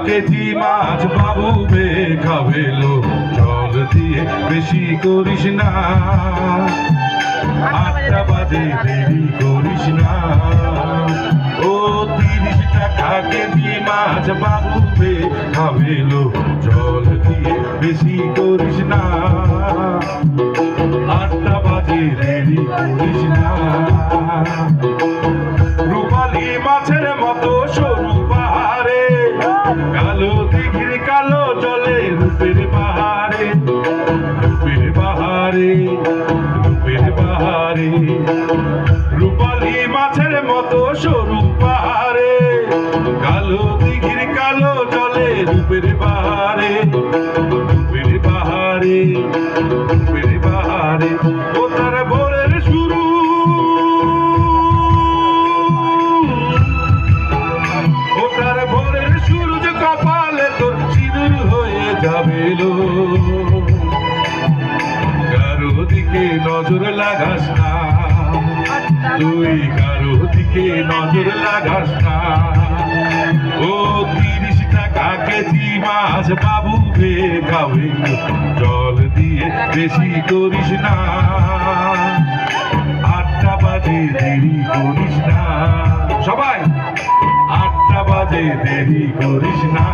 KG মাছ বাবু বে খাবেলো, জল দিয়ে বেশি করিস না, 8টা বাজে দেরি করিস না। ও 30 টাকা কেজি মাছ বাবু বে খাবেলো, জল দিয়ে বেশি করিস না, 8টা বাজে দেরি করিস না। রূপালী মাছের মতো সরু পাহাড়ে, কালো দিঘির কালো জলে রূপের পাহাড়ে, রূপের পাহাড়ে, রূপের পাহাড়ে। রূপালী মাছের মতো সরু পাহাড়ে, কালো দিঘির কালো জলে রূপের পাহাড়ে, রূপের পাহাড়ে, রূপের পাহাড়ে। ও তার ভোরের শুরু, ও তার ভোরের সূর্য কপালে তোর সিঁদুর হয়ে যাবেলো, কারো দিকে নজর লাগাস না, তুই কারো দিকে নজর লাগাস না। ও 30 টাকা কেজি মাছ বাবু বে খাবেলো, জল দিয়ে বেশি করিস না, 8টা বাজে দেরি করিস না। সবাই 8টা বাজে দেরি করিস না।